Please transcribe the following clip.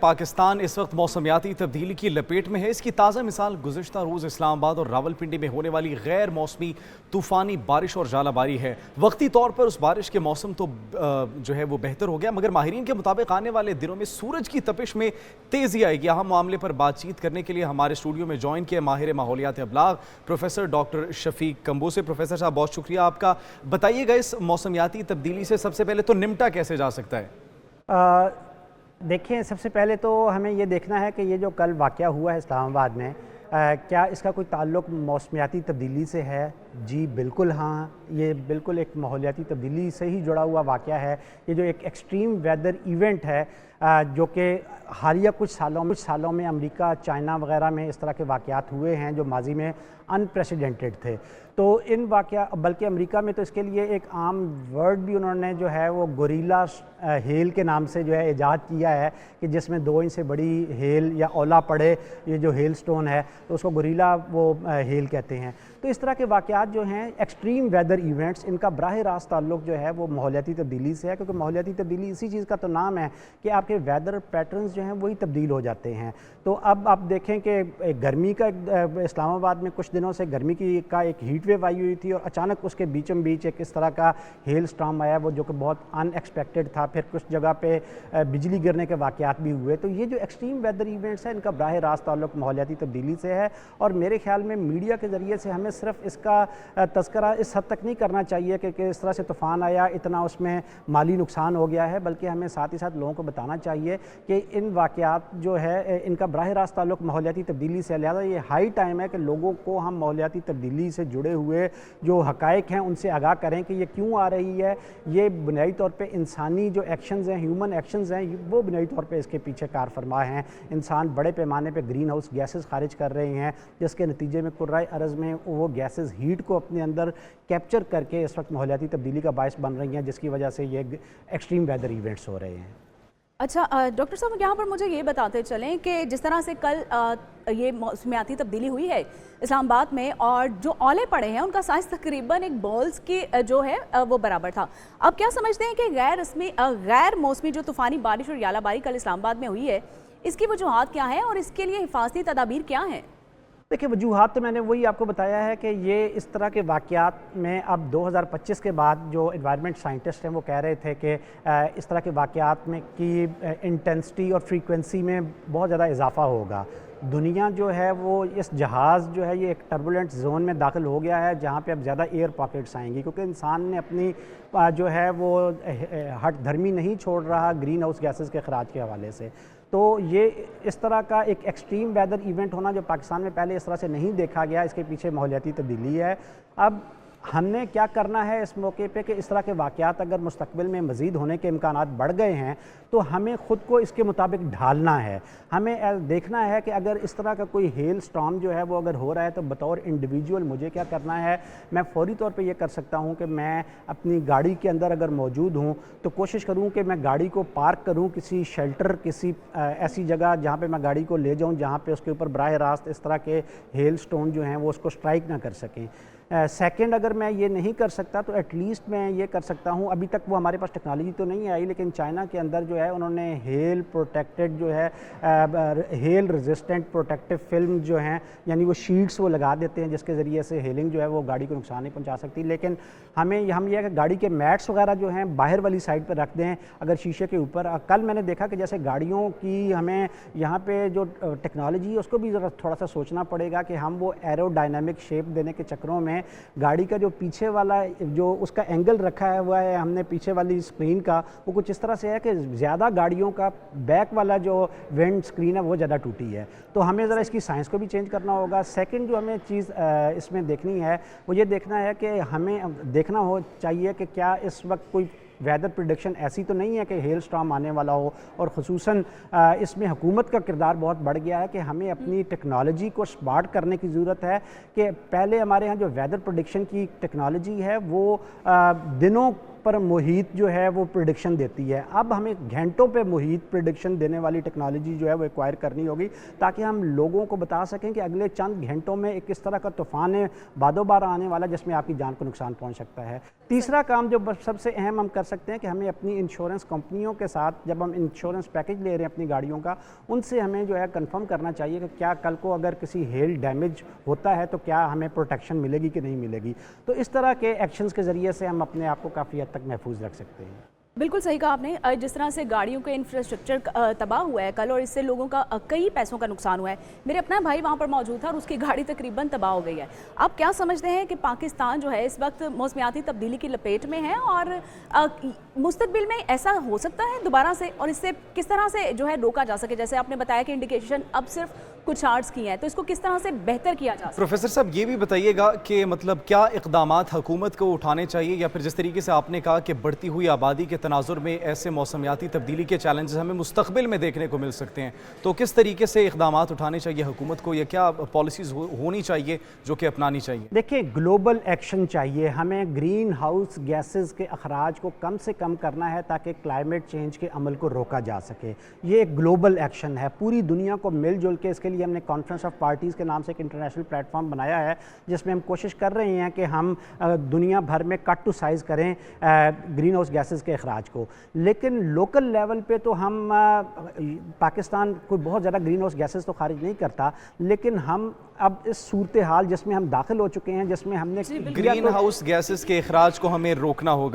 پاکستان اس وقت موسمیاتی تبدیلی کی لپیٹ میں ہے۔ اس کی تازہ مثال گزشتہ روز اسلام آباد اور راولپنڈی میں ہونے والی غیر موسمی طوفانی بارش اور ژالہ باری ہے۔ وقتی طور پر اس بارش کے موسم تو جو ہے وہ بہتر ہو گیا، مگر ماہرین کے مطابق آنے والے دنوں میں سورج کی تپش میں تیزی آئے گی۔ اہم معاملے پر بات چیت کرنے کے لیے ہمارے اسٹوڈیو میں جوائن کیا ماہر ماحولیات ابلاغ پروفیسر ڈاکٹر شفیق کمبو سے۔ پروفیسر صاحب بہت شکریہ آپ کا۔ بتائیے گا اس موسمیاتی تبدیلی سے سب سے پہلے تو نمٹا کیسے جا سکتا ہے؟ دیکھیں، سب سے پہلے تو ہمیں یہ دیکھنا ہے کہ یہ جو کل واقعہ ہوا ہے اسلام آباد میں، کیا اس کا کوئی تعلق موسمیاتی تبدیلی سے ہے؟ جی بالکل ہاں، یہ بالکل ایک ماحولیاتی تبدیلی سے ہی جڑا ہوا واقعہ ہے۔ یہ جو ایک ایکسٹریم ویدر ایونٹ ہے جو کہ حالیہ کچھ سالوں میں امریکہ، چائنا وغیرہ میں اس طرح کے واقعات ہوئے ہیں جو ماضی میں انپریسیڈنٹڈ تھے، تو ان بلکہ امریکہ میں تو اس کے لیے ایک عام ورڈ بھی انہوں نے جو ہے وہ گوریلا ہیل کے نام سے جو ہے ایجاد کیا ہے، کہ جس میں 2 انچ سے بڑی ہیل یا اولا پڑے، یہ جو ہیل سٹون ہے تو اس کو گوریلا وہ ہیل کہتے ہیں۔ تو اس طرح کے واقعات جو ہیں ایکسٹریم ویدر ایونٹس، ان کا براہ راست تعلق جو ہے وہ ماحولیاتی تبدیلی سے ہے، کیونکہ ماحولیاتی تبدیلی اسی چیز کا تو نام ہے کہ آپ کے ویدر پیٹرنز جو ہیں وہی تبدیل ہو جاتے ہیں۔ تو اب آپ دیکھیں کہ گرمی کا اسلام آباد میں کچھ دنوں سے گرمی کا ایک ہیٹ ویو آئی ہوئی تھی، اور اچانک اس کے بیچم بیچ ایک اس طرح کا ہیل سٹارم آیا وہ جو کہ بہت ان ایکسپیکٹڈ تھا۔ پھر کچھ جگہ پہ بجلی گرنے کے واقعات بھی ہوئے۔ تو یہ جو ایکسٹریم ویدر ایونٹس ہیں ان کا براہ راست تعلق ماحولیاتی تبدیلی سے ہے، اور میرے خیال میں میڈیا کے ذریعے سے ہمیں صرف اس کا تذکرہ اس حد تک نہیں کرنا چاہیے کہ اس طرح سے طوفان آیا، اتنا اس میں مالی نقصان ہو گیا ہے، بلکہ ہمیں ساتھ ہی ساتھ لوگوں کو بتانا چاہیے کہ ان واقعات جو ہے ان کا براہ راست تعلق ماحولیاتی تبدیلی سے ہے۔ لہٰذا یہ ہائی ٹائم ہے کہ لوگوں کو ہم ماحولیاتی تبدیلی سے جڑے ہوئے جو حقائق ہیں ان سے آگاہ کریں کہ یہ کیوں آ رہی ہے۔ یہ بنیادی طور پہ انسانی جو ایکشنز ہیں، ہیومن ایکشنز ہیں، وہ بنیادی طور پہ اس کے پیچھے کار فرما ہیں۔ انسان بڑے پیمانے پہ گرین ہاؤس گیسز خارج کر رہے ہیں، جس کے نتیجے میں کرۂ ارض میں وہ گیسز ہیٹ کو اپنے اندر کیپچر کر کے اس وقت ماحولیاتی تبدیلی کا باعث بن رہی ہیں، جس کی وجہ سے یہ ایکسٹریم ویدر ایونٹس ہو رہے ہیں۔ اچھا ڈاکٹر صاحب، یہاں پر مجھے یہ بتاتے چلیں کہ جس طرح سے کل یہ موسمیاتی تبدیلی ہوئی ہے اسلام آباد میں، اور جو اولے پڑے ہیں ان کا سائز تقریباً ایک بالز کی جو ہے وہ برابر تھا، اب کیا سمجھتے ہیں کہ غیر موسمی جو طوفانی بارش اور ژالہ باری کل اسلام آباد میں ہوئی ہے، اس کی وجوہات کیا ہیں اور اس کے لیے حفاظتی تدابیر کیا ہیں؟ دیکھیں، وجوہات تو میں نے وہی آپ کو بتایا ہے کہ یہ اس طرح کے واقعات میں اب 2025 کے بعد جو انوائرمنٹ سائنٹسٹ ہیں وہ کہہ رہے تھے کہ اس طرح کے واقعات میں کی انٹینسٹی اور فریکوینسی میں بہت زیادہ اضافہ ہوگا۔ دنیا جو ہے وہ اس جہاز جو ہے یہ ایک ٹربولنٹ زون میں داخل ہو گیا ہے، جہاں پہ اب زیادہ ایئر پاکٹس آئیں گی، کیونکہ انسان نے اپنی جو ہے وہ ہٹ دھرمی نہیں چھوڑ رہا گرین ہاؤس گیسز کے اخراج کے حوالے سے۔ تو یہ اس طرح کا ایک ایکسٹریم ویدر ایونٹ ہونا جو پاکستان میں پہلے اس طرح سے نہیں دیکھا گیا، اس کے پیچھے ماحولیاتی تبدیلی ہے۔ اب ہم نے کیا کرنا ہے اس موقع پہ کہ اس طرح کے واقعات اگر مستقبل میں مزید ہونے کے امکانات بڑھ گئے ہیں تو ہمیں خود کو اس کے مطابق ڈھالنا ہے۔ ہمیں دیکھنا ہے کہ اگر اس طرح کا کوئی ہیل سٹارم جو ہے وہ اگر ہو رہا ہے تو بطور انڈیویجول مجھے کیا کرنا ہے۔ میں فوری طور پہ یہ کر سکتا ہوں کہ میں اپنی گاڑی کے اندر اگر موجود ہوں تو کوشش کروں کہ میں گاڑی کو پارک کروں کسی شیلٹر، کسی ایسی جگہ جہاں پہ میں گاڑی کو لے جاؤں جہاں پہ اس کے اوپر براہ راست اس طرح کے ہیل سٹون جو ہیں وہ اس کو سٹرائک نہ کر سکیں۔ سیکنڈ، اگر میں یہ نہیں کر سکتا تو ایٹ لیسٹ میں یہ کر سکتا ہوں، ابھی تک وہ ہمارے پاس ٹیکنالوجی تو نہیں آئی، لیکن چائنا کے اندر جو ہے انہوں نے ہیل پروٹیکٹڈ جو ہے ہیل ریزسٹنٹ پروٹیکٹیو فلم جو ہیں، یعنی وہ شیٹس وہ لگا دیتے ہیں جس کے ذریعے سے ہیلنگ جو ہے وہ گاڑی کو نقصان نہیں پہنچا سکتی۔ لیکن ہم یہ ہے کہ گاڑی کے میٹس وغیرہ جو ہیں باہر والی سائڈ پہ رکھ دیں اگر شیشے کے اوپر۔ کل میں نے دیکھا کہ جیسے گاڑیوں کی ہمیں یہاں پہ جو ٹیکنالوجی ہے اس کو بھی ذرا تھوڑا سا سوچنا پڑے گا کہ ہم وہ ایرو ڈائنامک شیپ دینے کے چکروں میں گاڑی کا جو پیچھے والا جو اس کا اینگل رکھا ہے ہوا ہے ہم نے پیچھے والی اسکرین کا، وہ کچھ اس طرح سے ہے کہ زیادہ گاڑیوں کا بیک والا جو ونڈ اسکرین ہے وہ زیادہ ٹوٹی ہے، تو ہمیں ذرا اس کی سائنس کو بھی چینج کرنا ہوگا۔ سیکنڈ جو ہمیں چیز اس میں دیکھنی ہے وہ یہ دیکھنا ہے کہ ہمیں دیکھنا چاہیے کہ کیا اس وقت کوئی ویدر پریڈکشن ایسی تو نہیں ہے کہ ہیل سٹارم آنے والا ہو، اور خصوصاً اس میں حکومت کا کردار بہت بڑھ گیا ہے کہ ہمیں اپنی ٹیکنالوجی کو اسمارٹ کرنے کی ضرورت ہے کہ پہلے ہمارے ہاں جو ویدر پریڈکشن کی ٹیکنالوجی ہے وہ دنوں اوپر محیط جو ہے وہ پریڈکشن دیتی ہے. اب ہمیں گھنٹوں پہ محیط پریڈکشن دینے والی ٹیکنالوجی جو ہے وہ ایکوائر کرنی ہوگی تاکہ ہم لوگوں کو بتا سکیں کہ اگلے چند گھنٹوں میں ایک کس طرح کا طوفان ہے بادو بار آنے والا جس میں آپ کی جان کو نقصان پہنچ سکتا ہے. تیسرا کام جو سب سے اہم ہم کر سکتے ہیں کہ ہمیں اپنی انشورنس کمپنیوں کے ساتھ جب ہم انشورنس پیکج لے رہے ہیں اپنی گاڑیوں کا, ان سے ہمیں جو ہے کنفرم کرنا چاہیے کہ کیا کل کو اگر کسی ہیل ڈیمیج ہوتا ہے تو کیا ہمیں پروٹیکشن ملے گی کہ نہیں ملے گی. تو اس طرح کے ایکشنز کے ذریعے سے ہم اپنے آپ کو کافی حد تک محفوظ رکھ سکتے ہیں. بالکل صحیح کہا آپ نے. جس طرح سے گاڑیوں کے انفراسٹرکچر تباہ ہوا ہے کل اور اس سے لوگوں کا کئی پیسوں کا نقصان ہوا ہے. میرے اپنا بھائی وہاں پر موجود تھا اور اس کی گاڑی تقریباً تباہ ہو گئی ہے. آپ کیا سمجھتے ہیں کہ پاکستان جو ہے اس وقت موسمیاتی تبدیلی کی لپیٹ میں ہے اور مستقبل میں ایسا ہو سکتا ہے دوبارہ سے, اور اس سے کس طرح سے جو ہے روکا جا سکے؟ جیسے آپ نے بتایا کہ انڈیکیشن اب صرف کچھ آرٹس کی ہیں, تو اس کو کس طرح سے بہتر کیا جا سکتا ہے؟ پروفیسر صاحب یہ بھی بتائیے گا کہ مطلب کیا اقدامات حکومت کو اٹھانے چاہیے, یا پھر جس طریقے سے آپ نے کہا کہ بڑھتی ہوئی آبادی کے تناظر میں ایسے موسمیاتی تبدیلی کے چیلنجز ہمیں مستقبل میں دیکھنے کو مل سکتے ہیں, تو کس طریقے سے اقدامات اٹھانے چاہیے حکومت کو, یا کیا پالیسیز ہونی چاہیے جو کہ اپنانی چاہیے؟ دیکھیں, گلوبل ایکشن چاہیے. ہمیں گرین ہاؤس گیسز کے اخراج کو کم سے کم کرنا ہے تاکہ کلائمیٹ چینج کے عمل کو روکا جا سکے. یہ ایک گلوبل ایکشن ہے, پوری دنیا کو مل جل کے اس کے لیے ہم نے کانفرنس آف پارٹیز کے نام سے ایک انٹرنیشنل پلیٹ فارم بنایا ہے جس میں ہم کوشش کر رہے ہیں کہ ہم دنیا بھر میں کٹ ٹو سائز کریں گرین ہاؤس گیسز کے اخراج کو. لیکن لوکل لیول پہ تو ہم پاکستان کوئی بہت زیادہ گرین ہاؤس گیسز تو خارج نہیں کرتا, لیکن ہم اب اس صورتحال جس میں ہم داخل ہو چکے ہیں, جس میں ہم نے گرین ہاؤس گیسز کے اخراج کو ہمیں روکنا ہوگا.